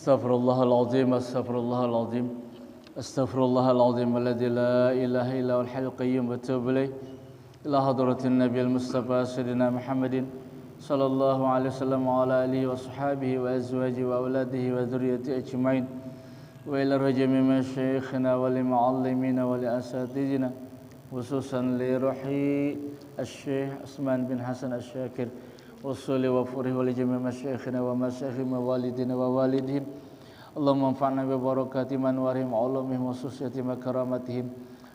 Astaghfirullahaladzim, astaghfirullahaladzim, astaghfirullahaladzim, alladzi la ilaha illa huwal hayyul qayyum wa atubu ilaih. Ila hadratin nabiyil mustafa sayyidina Muhammadin sallallahu alaihi wasallam wa ala alihi wa sahbihi wa azwajihi wa auladihi wa dzurriyyatihi ajmain. Wa ila rajami masyayikhina wa li muallimina wa li asatidina khususan li ruhi asy-syekh Utsman bin Hasan Asy-Syakir wassalli wa furih wa li jami' masyayikhina wa masyayikh walidina wa walidihim. Allahumma anfa'na bi barakati man warihim ulumihim wa susyatim wa karamatihim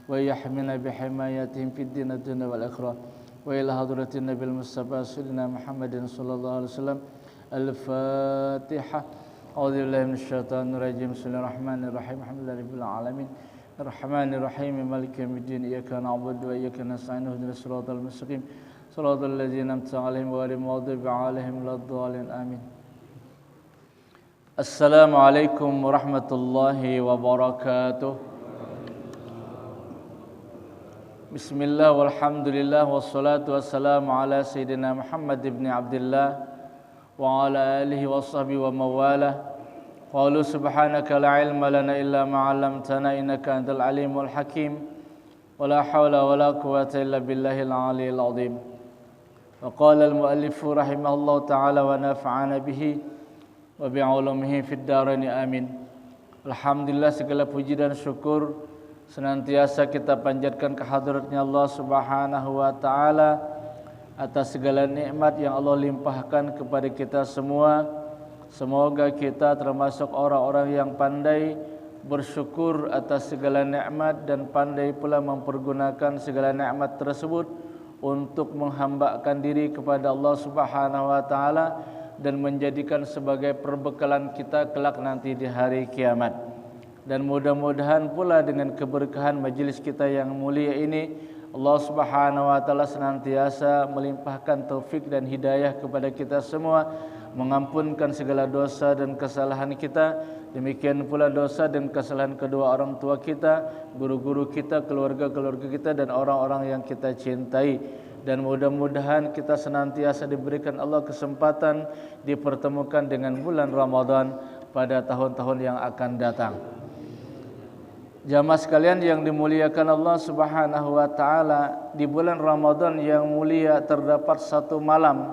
wa yahmina bi himayatihim fid din dunya wal akhirah. Wa ila hadratin nabil mustafa sayyidina Muhammadin sallallahu alaihi wasallam. Al-Fatihah. A'udzu billahi minasyaitonir rajim. Bismillahirrahmanirrahim. Alhamdulillahirabbil alamin. Arrahmanirrahim. Maliki yaumiddin. Iyyaka na'budu wa iyyaka nasta'in. Ihdinas siratal mustaqim. Shiratal ladzina an'amta 'alaihim ghairil maghdubi 'alaihim waladdallin. Amin. Assalamualaikum warahmatullahi wabarakatuh. Bismillah walhamdulillah wassalatu wassalamu ala sayyidina Muhammad ibn Abdullah wa ala alihi wa sahbihi wa mawalah. Qalu subhanaka la ilma lana illa ma 'allamtana innaka antal alimul hakim. Wa la hawla wa la quwwata illa billahil aliyyil azim. Wa qala al-muallif rahimahullahu ta'ala wa nafa'ana bihi wa bi'ulumihi fid dharain amin. Alhamdulillah, segala puji dan syukur senantiasa kita panjatkan kehadratnya Allah Subhanahu wa taala atas segala nikmat yang Allah limpahkan kepada kita semua. Semoga kita termasuk orang-orang yang pandai bersyukur atas segala nikmat dan pandai pula mempergunakan segala nikmat tersebut untuk menghambakan diri kepada Allah Subhanahu wa taala dan menjadikan sebagai perbekalan kita kelak nanti di hari kiamat. Dan mudah-mudahan pula dengan keberkahan majelis kita yang mulia ini, Allah Subhanahu wa taala senantiasa melimpahkan taufik dan hidayah kepada kita semua, mengampunkan segala dosa dan kesalahan kita. Demikian pula dosa dan kesalahan kedua orang tua kita, guru-guru kita, keluarga-keluarga kita dan orang-orang yang kita cintai. Dan mudah-mudahan kita senantiasa diberikan Allah kesempatan dipertemukan dengan bulan Ramadan pada tahun-tahun yang akan datang. Jamaah sekalian yang dimuliakan Allah Subhanahu wa taala, di bulan Ramadan yang mulia terdapat satu malam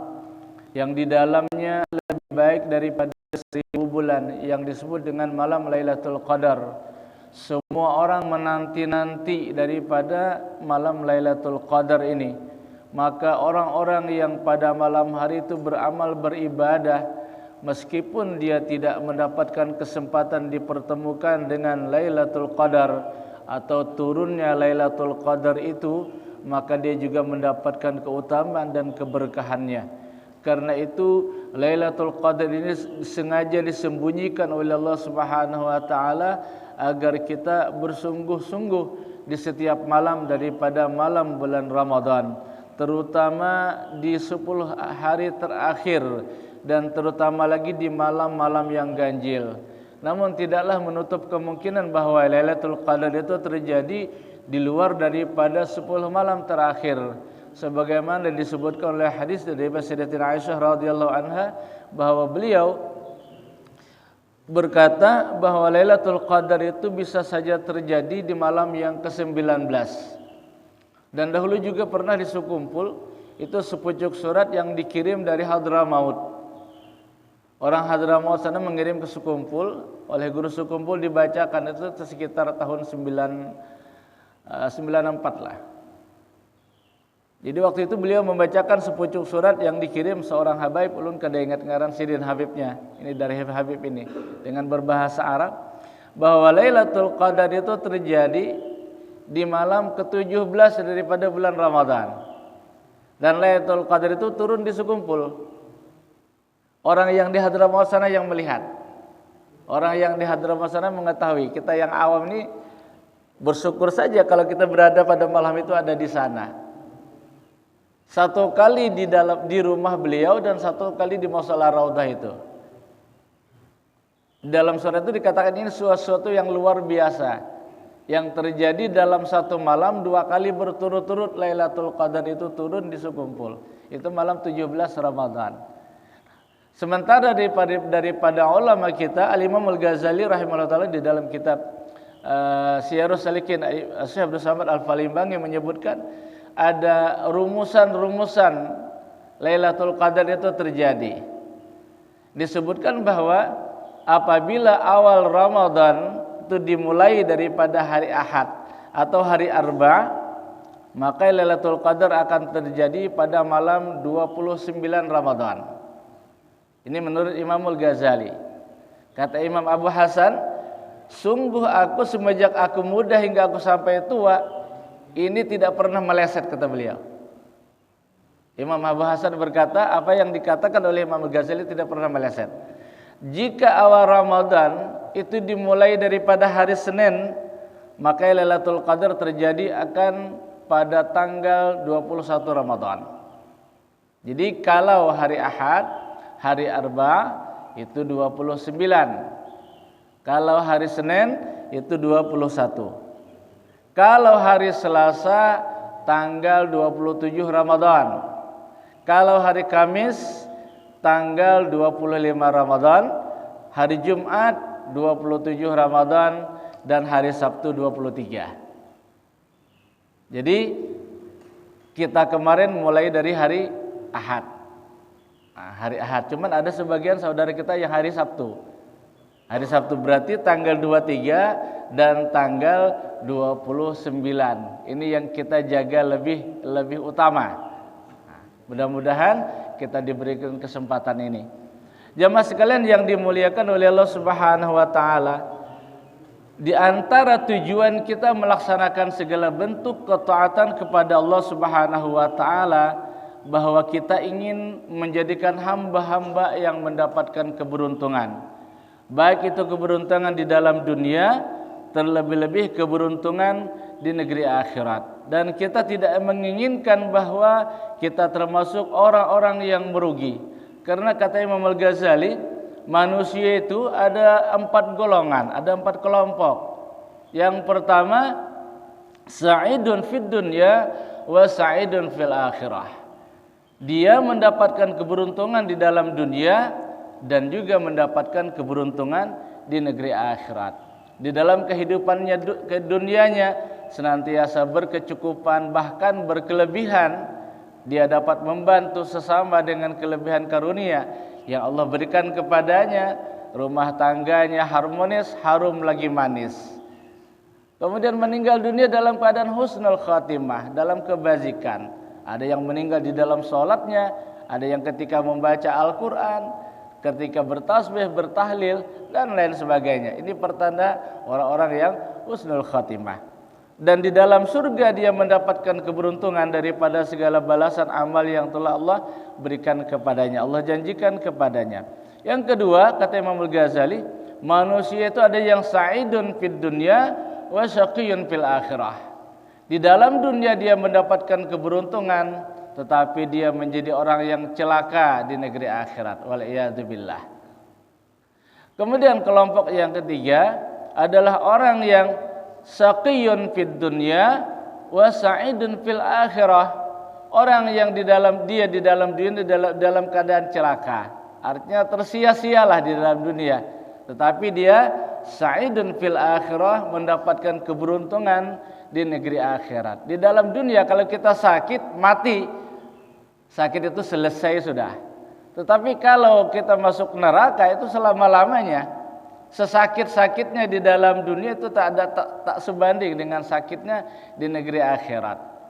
yang di dalamnya lebih baik daripada 1000 bulan, yang disebut dengan malam Lailatul Qadar. Semua orang menanti-nanti daripada malam Lailatul Qadar ini. Maka orang-orang yang pada malam hari itu beramal beribadah, meskipun dia tidak mendapatkan kesempatan dipertemukan dengan Lailatul Qadar atau turunnya Lailatul Qadar itu, maka dia juga mendapatkan keutamaan dan keberkahannya. Karena itu Lailatul Qadar ini sengaja disembunyikan oleh Allah Subhanahu wa taala agar kita bersungguh-sungguh di setiap malam daripada malam bulan Ramadan, terutama di 10 hari terakhir dan terutama lagi di malam-malam yang ganjil. Namun tidaklah menutup kemungkinan bahwa Lailatul Qadar itu terjadi di luar daripada 10 malam terakhir. Sebagaimana disebutkan oleh hadis dari Sayyidatina Aisyah radhiyallahu anha bahwa beliau berkata bahwa Lailatul Qadar itu bisa saja terjadi di malam yang ke-19. Dan dahulu juga pernah di Sukumpul itu sepucuk surat yang dikirim dari Hadramaut. Orang Hadramaut sana mengirim ke Sukumpul, oleh guru Sukumpul dibacakan, itu sekitar tahun 94 lah. Jadi waktu itu beliau membacakan sepucuk surat yang dikirim seorang Habaib, ulun kada ingat ngaran sidin Habibnya. Ini dari Habib ini dengan berbahasa Arab bahwa Lailatul Qadar itu terjadi di malam ke-17 daripada bulan Ramadan. Dan Lailatul Qadar itu turun di Sukumpul. Orang yang di Hadramaut sana yang melihat. Orang yang di Hadramaut sana mengetahui. Kita yang awam ini bersyukur saja kalau kita berada pada malam itu ada di sana. Satu kali di rumah beliau dan satu kali di Mushola Raudhah itu. Dalam surat itu dikatakan ini sesuatu yang luar biasa yang terjadi dalam satu malam 2 kali berturut-turut Lailatul Qadar itu turun di Sukumpul. Itu malam 17 Ramadan. Sementara daripada ulama kita Al-Imam Al-Ghazali rahimahullah taala di dalam kitab Syiarus Salikin Syekh Abdul Samad Al-Falimbangi menyebutkan ada rumusan-rumusan Lailatul Qadar itu terjadi. Disebutkan bahwa apabila awal Ramadan itu dimulai daripada hari Ahad atau hari Arba, maka Lailatul Qadar akan terjadi pada malam 29 Ramadan. Ini menurut Imam Al-Ghazali. Kata Imam Abu Hasan, sungguh aku semenjak aku muda hingga aku sampai tua, ini tidak pernah meleset, kata beliau. Imam Abu Hasan berkata, apa yang dikatakan oleh Imam Al-Ghazali tidak pernah meleset. Jika awal Ramadan itu dimulai daripada hari Senin, maka Lailatul Qadar terjadi akan pada tanggal 21 Ramadan. Jadi kalau hari Ahad, hari Arba itu 29. Kalau hari Senin itu 21. Kalau hari Selasa tanggal 27 Ramadan. Kalau hari Kamis tanggal 25 Ramadan, hari Jumat 27 Ramadan dan hari Sabtu 23. Jadi kita kemarin mulai dari hari Ahad. Hari Ahad, cuman ada sebagian saudara kita yang hari Sabtu. Hari Sabtu berarti tanggal 23 dan tanggal 29. Ini yang kita jaga lebih utama. Mudah-mudahan kita diberikan kesempatan ini. Jamaah sekalian yang dimuliakan oleh Allah Subhanahu wa taala, di antara tujuan kita melaksanakan segala bentuk ketaatan kepada Allah Subhanahu wa taala, bahwa kita ingin menjadikan hamba-hamba yang mendapatkan keberuntungan. Baik itu keberuntungan di dalam dunia, terlebih-lebih keberuntungan di negeri akhirat. Dan kita tidak menginginkan bahwa kita termasuk orang-orang yang merugi. Karena kata Imam Al-Ghazali, manusia itu ada 4 golongan, ada 4 kelompok. Yang pertama, sa'idun fid dunya wa sa'idun fil akhirah. Dia mendapatkan keberuntungan di dalam dunia dan juga mendapatkan keberuntungan di negeri akhirat. Di dalam kehidupannya ke dunianya senantiasa berkecukupan, bahkan berkelebihan. Dia dapat membantu sesama dengan kelebihan karunia yang Allah berikan kepadanya. Rumah tangganya harmonis, harum lagi manis. Kemudian meninggal dunia dalam keadaan husnul khatimah, dalam kebajikan. Ada yang meninggal di dalam sholatnya, ada yang ketika membaca Al-Quran, ketika bertasbih, bertahlil, dan lain sebagainya. Ini pertanda orang-orang yang husnul khatimah. Dan di dalam surga dia mendapatkan keberuntungan daripada segala balasan amal yang telah Allah berikan kepadanya, Allah janjikan kepadanya. Yang kedua, kata Imam Al-Ghazali, manusia itu ada yang sa'idun fid dunya wa syaqiyun fil akhirah. Di dalam dunia dia mendapatkan keberuntungan, tetapi dia menjadi orang yang celaka di negeri akhirat. Wal'iyadzubillah. Kemudian kelompok yang ketiga adalah orang yang syaqiyun fid dunya wa sa'idun fil akhirah. Orang yang di dalam dunia dalam keadaan celaka. Artinya tersia-sialah di dalam dunia. Tetapi dia sa'idun fil akhirah, mendapatkan keberuntungan di negeri akhirat. Di dalam dunia kalau kita sakit, mati. Sakit itu selesai sudah. Tetapi kalau kita masuk neraka itu selama-lamanya. Sesakit-sakitnya di dalam dunia itu tak sebanding dengan sakitnya di negeri akhirat.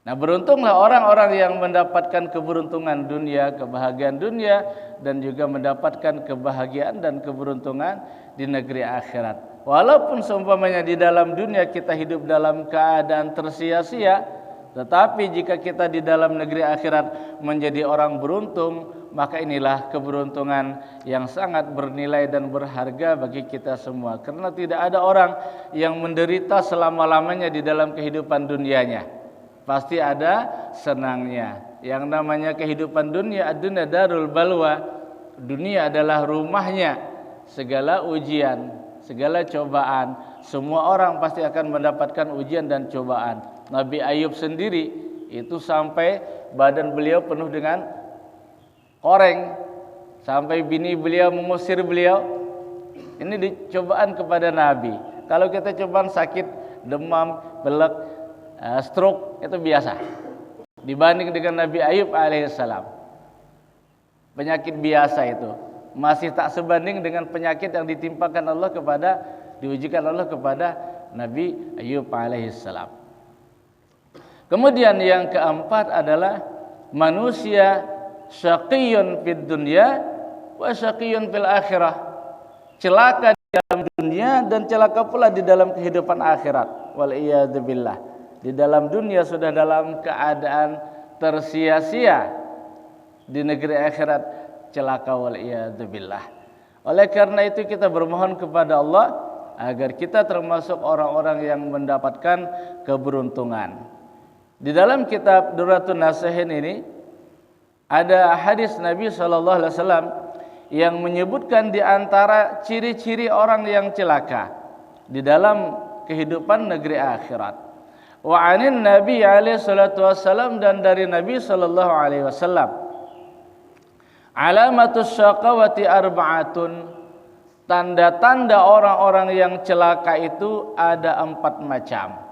Nah, beruntunglah orang-orang yang mendapatkan keberuntungan dunia, kebahagiaan dunia, dan juga mendapatkan kebahagiaan dan keberuntungan di negeri akhirat. Walaupun seumpamanya di dalam dunia kita hidup dalam keadaan tersia-sia, tetapi jika kita di dalam negeri akhirat menjadi orang beruntung, maka inilah keberuntungan yang sangat bernilai dan berharga bagi kita semua. Karena tidak ada orang yang menderita selama-lamanya di dalam kehidupan dunianya. Pasti ada senangnya. Yang namanya kehidupan dunia, ad-dunya darul balwa. Dunia adalah rumahnya segala ujian, segala cobaan. Semua orang pasti akan mendapatkan ujian dan cobaan. Nabi Ayub sendiri itu sampai badan beliau penuh dengan koreng sampai bini beliau mengusir beliau. Ini dicobaan kepada Nabi. Kalau kita cobaan sakit, demam, pilek, stroke itu biasa. Dibanding dengan Nabi Ayub alaihissalam, penyakit biasa itu masih tak sebanding dengan penyakit yang ditimpakan Allah diujikan Allah kepada Nabi Ayub alaihissalam. Kemudian yang keempat adalah manusia syaqiyun fid dunya wa syaqiyun fil akhirah. Celaka di dalam dunia dan celaka pula di dalam kehidupan akhirat. Wal iyad billah. Di dalam dunia sudah dalam keadaan tersia-sia, di negeri akhirat celaka, wal iyad billah. Oleh karena itu kita bermohon kepada Allah agar kita termasuk orang-orang yang mendapatkan keberuntungan. Di dalam kitab Durratun Nasihin ini ada hadis Nabi SAW yang menyebutkan di antara ciri-ciri orang yang celaka di dalam kehidupan negeri akhirat. Wa anin Nabi alaihi salatu wassalam, dan dari Nabi sallallahu alaihi wasallam, alamatus syaqawati arba'atun, tanda-tanda orang-orang yang celaka itu ada 4 macam.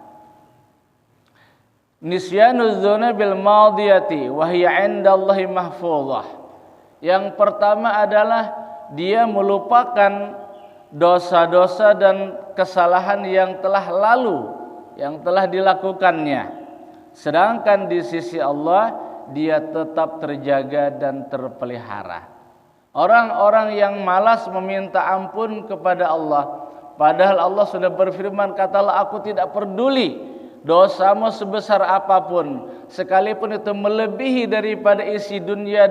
Nisyanuz dzuna bil madiyati wa hiya 'indallahi mahfuzah. Yang pertama adalah dia melupakan dosa-dosa dan kesalahan yang telah lalu, yang telah dilakukannya. Sedangkan di sisi Allah dia tetap terjaga dan terpelihara. Orang-orang yang malas meminta ampun kepada Allah, padahal Allah sudah berfirman, katalah aku tidak peduli dosamu sebesar apapun, sekalipun itu melebihi daripada isi dunia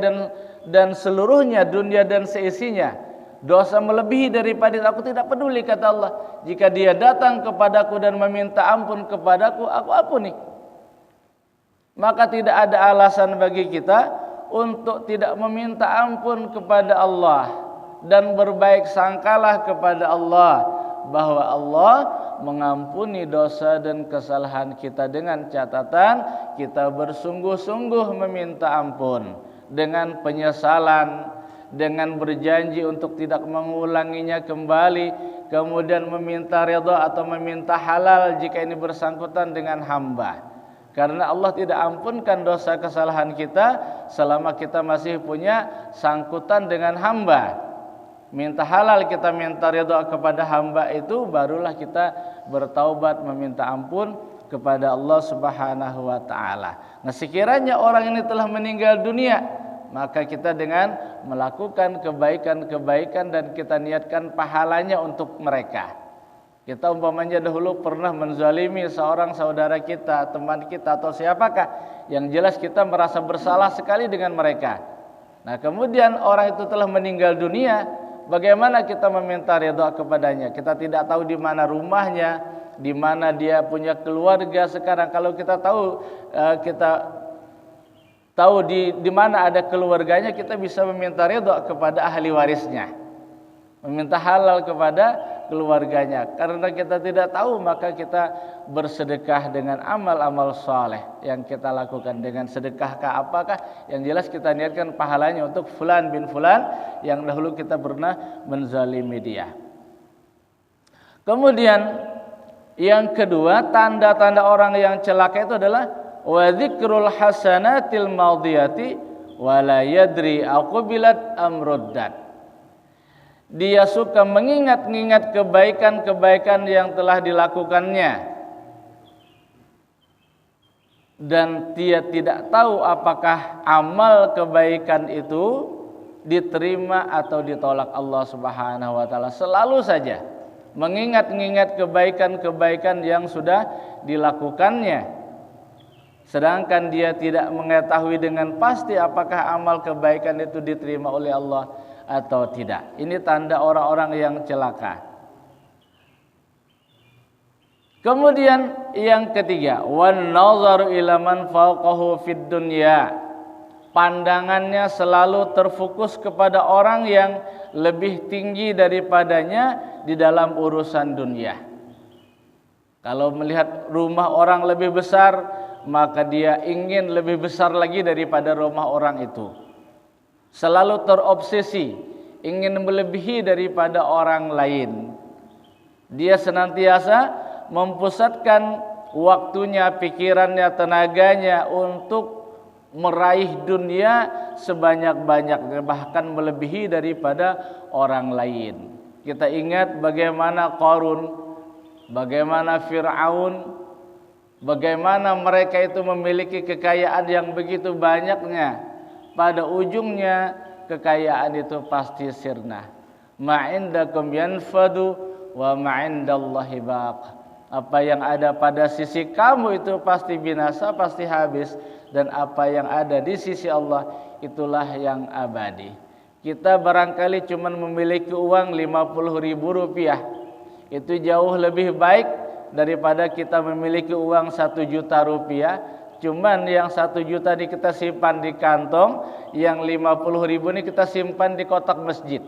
dan seluruhnya, dunia dan seisinya. Dosa melebihi daripada itu, aku tidak peduli, kata Allah. Jika dia datang kepadaku dan meminta ampun kepadaku, aku ampuni. Maka tidak ada alasan bagi kita untuk tidak meminta ampun kepada Allah, dan berbaik sangkalah kepada Allah bahwa Allah mengampuni dosa dan kesalahan kita, dengan catatan kita bersungguh-sungguh meminta ampun dengan penyesalan, dengan berjanji untuk tidak mengulanginya kembali, kemudian meminta ridha atau meminta halal jika ini bersangkutan dengan hamba. Karena Allah tidak ampunkan dosa kesalahan kita selama kita masih punya sangkutan dengan hamba. Minta halal, kita minta ridha kepada hamba, itu barulah kita bertaubat meminta ampun kepada Allah Subhanahu wa taala. Nah, sekiranya orang ini telah meninggal dunia, maka kita dengan melakukan kebaikan-kebaikan dan kita niatkan pahalanya untuk mereka. Kita umpamanya dahulu pernah menzalimi seorang saudara kita, teman kita, atau siapakah, yang jelas kita merasa bersalah sekali dengan mereka. Nah, kemudian orang itu telah meninggal dunia, bagaimana kita meminta ridha kepadanya? Kita tidak tahu di mana rumahnya, di mana dia punya keluarga sekarang. Kalau kita tahu di mana ada keluarganya, kita bisa meminta ridha kepada ahli warisnya, meminta halal kepada keluarganya. Karena kita tidak tahu, maka kita bersedekah dengan amal-amal saleh yang kita lakukan. Dengan sedekahkah apakah, yang jelas kita niatkan pahalanya untuk fulan bin fulan yang dahulu kita pernah menzalimi dia. Kemudian yang kedua, tanda-tanda orang yang celaka itu adalah wa dzikrul hasanatil madiyati wa la yadri aqbilat amruddat. Dia suka mengingat-ingat kebaikan-kebaikan yang telah dilakukannya, dan dia tidak tahu apakah amal kebaikan itu diterima atau ditolak Allah Subhanahu wa taala. Selalu saja mengingat-ingat kebaikan-kebaikan yang sudah dilakukannya, sedangkan dia tidak mengetahui dengan pasti apakah amal kebaikan itu diterima oleh Allah atau tidak. Ini tanda orang-orang yang celaka. Kemudian yang ketiga, wan nazaru ila man fawqahu fid dunya. Pandangannya selalu terfokus kepada orang yang lebih tinggi daripadanya di dalam urusan dunia. Kalau melihat rumah orang lebih besar, maka dia ingin lebih besar lagi daripada rumah orang itu. selalu terobsesi ingin melebihi daripada orang lain. Dia senantiasa mempusatkan waktunya, pikirannya, tenaganya untuk meraih dunia sebanyak-banyaknya, bahkan melebihi daripada orang lain. Kita ingat bagaimana Qarun, bagaimana Fir'aun, bagaimana mereka itu memiliki kekayaan yang begitu banyaknya. Pada ujungnya kekayaan itu pasti sirna. Ma'indakum yanfadu wa ma'indallahi baq. Apa yang ada pada sisi kamu itu pasti binasa, pasti habis. Dan apa yang ada di sisi Allah itulah yang abadi. Kita barangkali cuma memiliki uang 50.000 rupiah. Itu jauh lebih baik daripada kita memiliki uang 1 juta rupiah. Cuman yang 1 juta ini kita simpan di kantong, yang 50.000 ini kita simpan di kotak masjid.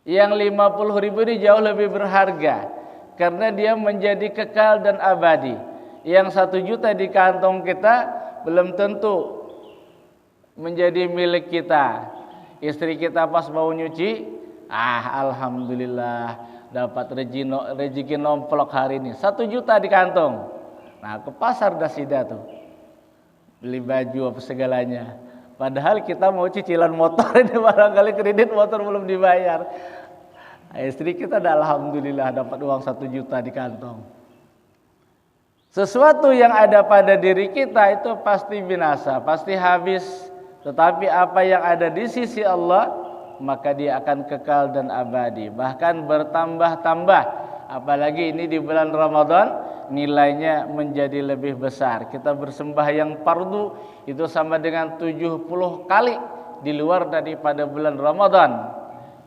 Yang 50.000 ini jauh lebih berharga karena dia menjadi kekal dan abadi. Yang 1 juta di kantong kita belum tentu menjadi milik kita. Istri kita pas mau nyuci, alhamdulillah dapat rezeki nomplok hari ini. 1 juta di kantong. Nah, ke pasar dah sida tuh. Beli baju apa segalanya. Padahal kita mau cicilan motor ini, barangkali kredit motor belum dibayar. Nah, istri kita dah alhamdulillah dapat uang 1 juta di kantong. Sesuatu yang ada pada diri kita itu pasti binasa, pasti habis. Tetapi apa yang ada di sisi Allah, maka dia akan kekal dan abadi, bahkan bertambah-tambah. Apalagi ini di bulan Ramadan, nilainya menjadi lebih besar. Kita bersembahyang fardu itu sama dengan 70 kali di luar daripada bulan Ramadan.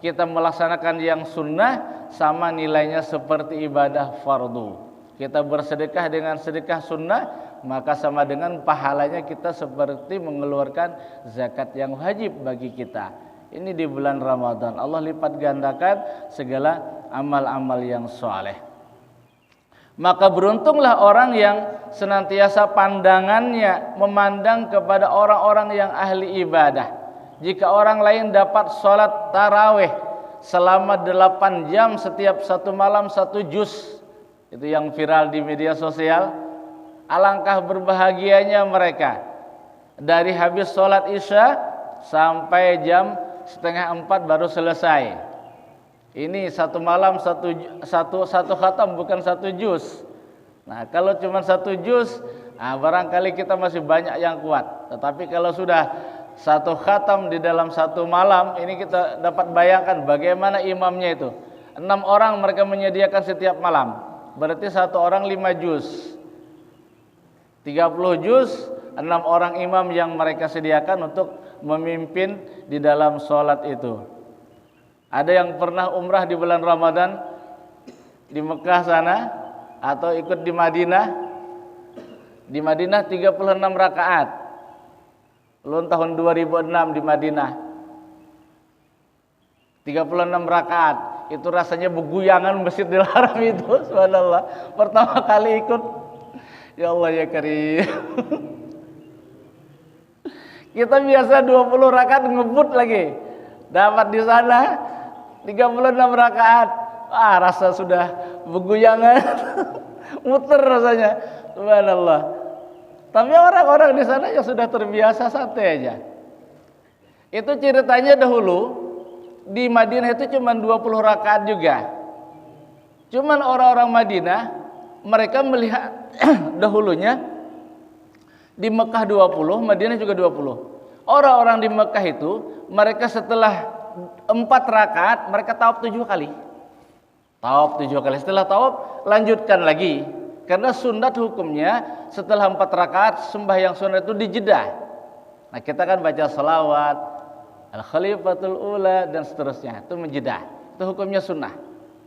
Kita melaksanakan yang sunnah sama nilainya seperti ibadah fardu. Kita bersedekah dengan sedekah sunnah, maka sama dengan pahalanya kita seperti mengeluarkan zakat yang wajib bagi kita. Ini di bulan Ramadan Allah lipat gandakan segala amal-amal yang soleh. Maka beruntunglah orang yang senantiasa pandangannya memandang kepada orang-orang yang ahli ibadah. Jika orang lain dapat sholat tarawih selama 8 jam setiap satu malam 1 juz, itu yang viral di media sosial, alangkah berbahagianya mereka. Dari habis sholat isya sampai jam 3:30 baru selesai. Ini satu malam satu khatam, bukan 1 juz. Nah, kalau cuma 1 juz, barangkali kita masih banyak yang kuat. Tetapi kalau sudah 1 khatam di dalam 1 malam, ini kita dapat bayangkan bagaimana imamnya itu. 6 orang mereka menyediakan setiap malam. Berarti 1 orang 5 juz. 30 juz, 6 orang imam yang mereka sediakan untuk memimpin di dalam sholat itu. Ada yang pernah umrah di bulan Ramadan di Mekah sana atau ikut di Madinah? Di Madinah 36 rakaat. Lalu tahun 2006 di Madinah 36 rakaat. Itu rasanya beguyangan Masjidil Haram itu, subhanallah. Pertama kali ikut, ya Allah ya Karim. Kita biasa 20 rakaat ngebut lagi. Dapat di sana 36 rakaat. Rasa sudah beguyangan. Muter rasanya. Subhanallah. Tapi orang-orang di sana yang sudah terbiasa santai aja. Itu ceritanya dahulu di Madinah itu cuma 20 rakaat juga. Cuman orang-orang Madinah mereka melihat dahulunya di Mekah 20, Madinah juga 20. Orang-orang di Mekah itu mereka setelah 4 rakaat mereka tawaf 7 kali. Tawaf 7 kali. Setelah tawaf lanjutkan lagi. Karena sunat hukumnya setelah 4 rakaat sembahyang sunat itu dijedah. Nah, kita kan baca salawat, al-khalifatul ula dan seterusnya. Itu menjedah. Itu hukumnya sunnah.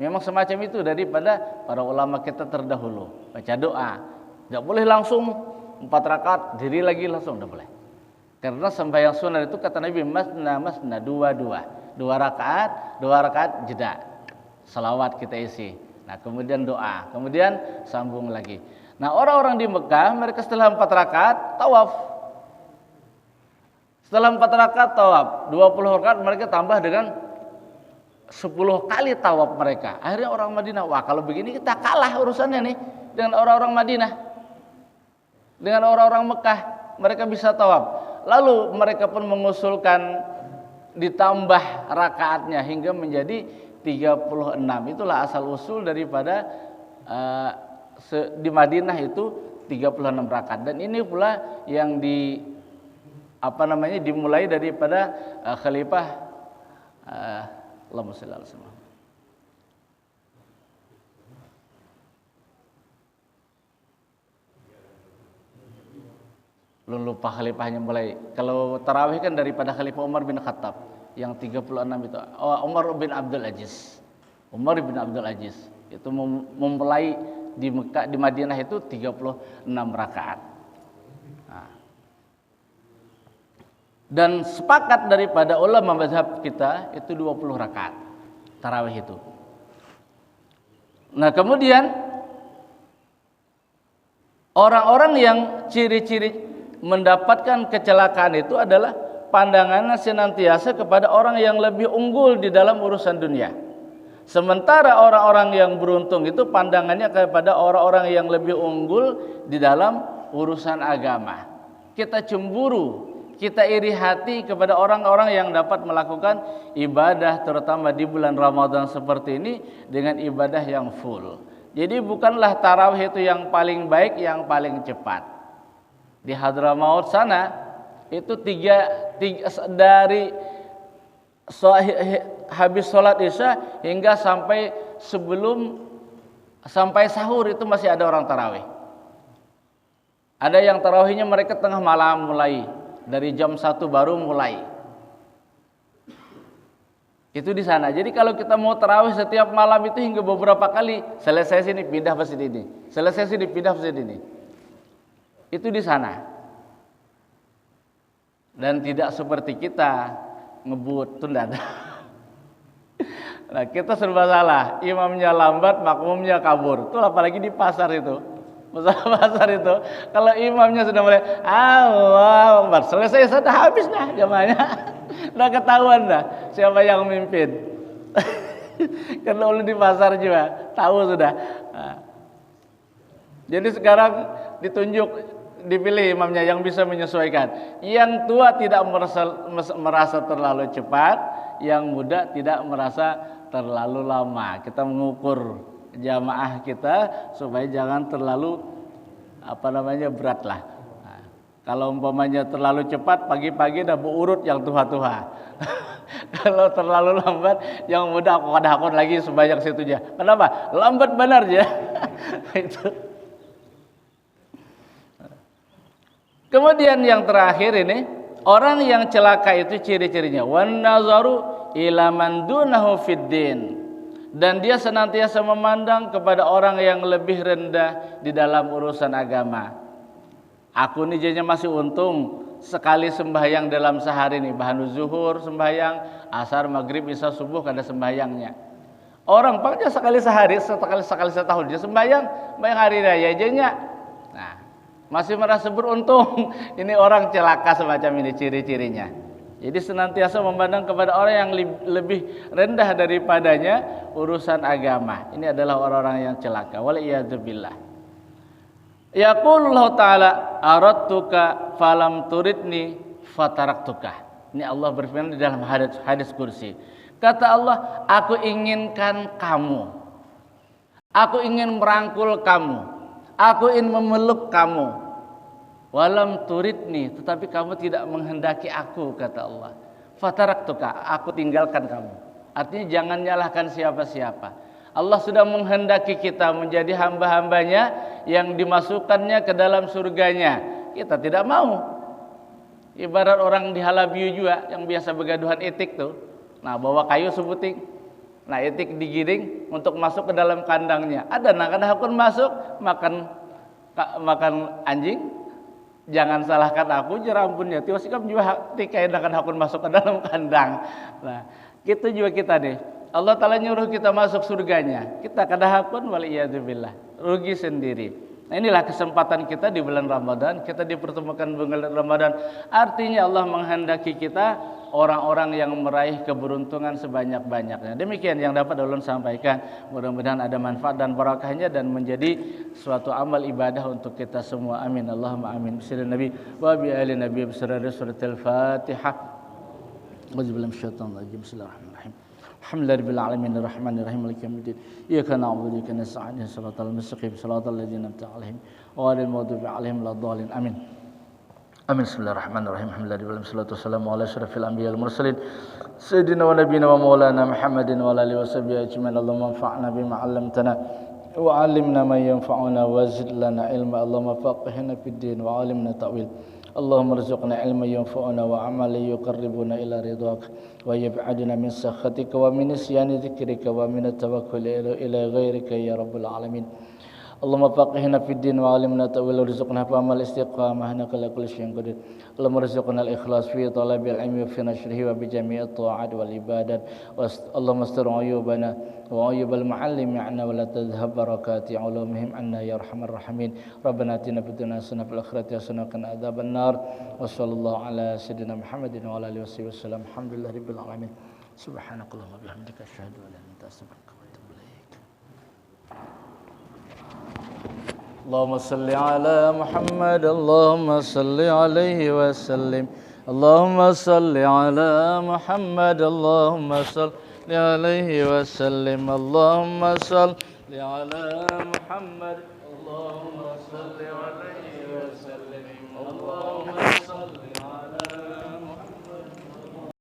Memang semacam itu daripada para ulama kita terdahulu. Baca doa. Tidak boleh langsung 4 rakaat diri lagi langsung, tidak boleh. Karena sembahyang sunat itu kata Nabi masna 2 rakaat jeda. Salawat kita isi. Nah, kemudian doa, kemudian sambung lagi. Nah, orang-orang di Mekah mereka setelah 4 rakaat tawaf. Setelah 4 rakaat tawaf, 20 rakaat mereka tambah dengan 10 kali tawaf mereka. Akhirnya orang Madinah, wah kalau begini kita kalah urusannya nih dengan orang-orang Madinah. Dengan orang-orang Mekah, mereka bisa tawaf. Lalu mereka pun mengusulkan ditambah rakaatnya hingga menjadi 36. Itulah asal usul daripada di Madinah itu 36 rakaat. Dan ini pula yang dimulai daripada Khalifah Allahumma shalli ala sayyidina. Lupa khalifahnya mulai. Kalau tarawih kan daripada Khalifah Umar bin Khattab yang 36 itu. Umar bin Abdul Aziz. Umar bin Abdul Aziz itu memulai di Mekah, di Madinah itu 36 rakaat. Nah. Dan sepakat daripada ulama mazhab kita itu 20 rakaat tarawih itu. Nah, kemudian orang-orang yang ciri-ciri mendapatkan kecelakaan itu adalah pandangannya senantiasa kepada orang yang lebih unggul di dalam urusan dunia. Sementara orang-orang yang beruntung itu pandangannya kepada orang-orang yang lebih unggul di dalam urusan agama. Kita cemburu, kita iri hati kepada orang-orang yang dapat melakukan ibadah terutama di bulan Ramadan seperti ini dengan ibadah yang full. Jadi bukanlah tarawih itu yang paling baik, yang paling cepat. Di Hadramaut sana itu dari habis sholat isya hingga sampai sahur itu masih ada orang tarawih. Ada yang tarawihnya mereka tengah malam mulai, dari jam 1 baru mulai. Itu di sana. Jadi kalau kita mau tarawih setiap malam itu hingga beberapa kali, selesai sini pindah ke sini, selesai sini pindah ke sini. Itu di sana. Dan tidak seperti kita ngebut, tunda. Nah, kita serba salah. Imamnya lambat, makmumnya kabur. Itu apalagi di pasar itu. Pasar itu, kalau imamnya sudah mulai Allahu Akbar, selesai sudah habis dah jamaahnya. Udah ketahuan dah siapa yang memimpin. Karena ulun di pasar juga tahu sudah. Nah. Jadi sekarang dipilih imamnya yang bisa menyesuaikan. Yang tua tidak merasa terlalu cepat, yang muda tidak merasa terlalu lama. Kita mengukur jamaah kita supaya jangan terlalu berat lah. Nah, kalau umpamanya terlalu cepat pagi-pagi dah berurut yang tua-tua. Kalau terlalu lambat yang muda aku lagi sebanyak situ aja. Kenapa? Lambat benar ya. Itu. Kemudian yang terakhir ini, orang yang celaka itu ciri-cirinya wan nazaru ila man dunahu fiddin. Dan dia senantiasa memandang kepada orang yang lebih rendah di dalam urusan agama. Aku nih jadinya masih untung sekali sembahyang dalam sehari nih, bahan zuhur sembahyang, asar, maghrib, isya, subuh kada sembahyangnya. Orang paknya sekali sehari, sekali setahun dia sembahyang hari raya jadinya. Nah, masih merasa beruntung. Ini orang celaka semacam ini ciri-cirinya. Jadi senantiasa memandang kepada orang yang lebih rendah daripadanya urusan agama. Ini adalah orang-orang yang celaka. Waliyadzubillah. Yaqulullah ta'ala aradtuka falam turidni fataraktuka. Ini Allah berfirman di dalam hadis kursi. Kata Allah, aku inginkan kamu. Aku ingin merangkul kamu. Aku ingin memeluk kamu. Walam turidni, tetapi kamu tidak menghendaki aku, kata Allah. Fataraktuka, aku tinggalkan kamu. Artinya jangan nyalahkan siapa-siapa. Allah sudah menghendaki kita menjadi hamba-hambanya yang dimasukkannya ke dalam surganya. Kita tidak mau. Ibarat orang di Halabiu juga yang biasa begaduhan itik tuh. Nah, bawa kayu sebuting. Nah, itik digiring untuk masuk ke dalam kandangnya. Ada nak hakun masuk makan anjing. Jangan salahkan aku, jerampunnya. Tiwas ikam juga tikai dengan hakun masuk ke dalam kandang. Nah, gitu juga kita nih. Allah Ta'ala nyuruh kita masuk surganya. Kita kada hakun waliyadzubillah. Rugi sendiri. Nah, inilah kesempatan kita di bulan Ramadan, kita dipertemukan di bulan Ramadan. Artinya Allah menghendaki kita orang-orang yang meraih keberuntungan sebanyak-banyaknya. Demikian yang dapat ulun sampaikan. Mudah-mudahan ada manfaat dan barakahnya dan menjadi suatu amal ibadah untuk kita semua. Amin. Allahumma amin. Bismillahirrahmanirrahim. Wa bi ali nabi suratul Fatihah. Bismillahirrahmanirrahim. Alhamdulillahirabbil alamin arrahmanir rahim maliki yaumiddin. Iyyaka na'budu wa iyyaka nasta'in shiratal mustaqim shiratal ladzina an'amta 'alaihim ghairil maghdubi 'alaihim waladdallin. Amin. Amin. Bismillahirrahmanirrahim. Alhamdulillah wassalatu wassalamu ala asyrafil anbiya'il mursalin sayyidina wa nabiyina wa maulana Muhammadin wa ala alihi washabihi ajmain. Allahumma anfa'na bima 'allamtana wa 'allimna ma yanfa'una wa zid lana ilma. Allahumma faqihna fid din wa 'allimna ta'wil. Allahumma rzuqna ilman yanfa'una wa 'amalan yuqarribuna ila ridhak wa yab'adna min sakhatika wa min nisyani dzikrika wa min at-tawakkuli ila ghairika ya rabbal alamin. Allahumma faqihna fid din wa 'allimna ta'wil warzuqna fahmal istiqamah innaka ala kulli syai'in qadir. Allahumma rzuqna al-ikhlas fi talabil ilmi wa fi nashrihi wa bi jami'at ta'at wal ibadat. Allahumma astur 'uyubana wa 'uyubal mu'allimi 'anna wa la tadhhab barakati 'ulumihim 'anna ya arhamar rahimin. Rabbana atina fid dunya hasanah wa fil akhirati hasanah wa qina adzaban nar. Wa sallallahu ala sayyidina Muhammadin wa ala alihi wasallam. Alhamdulillahirabbil alamin. Subhanakallahumma wa bihamdika asyhadu an la ilaha illa anta astaghfiruka wa atubu ilaik. اللهم صل على محمد اللهم صل عليه وسلم اللهم صل على محمد اللهم صل عليه وسلم اللهم صل على محمد اللهم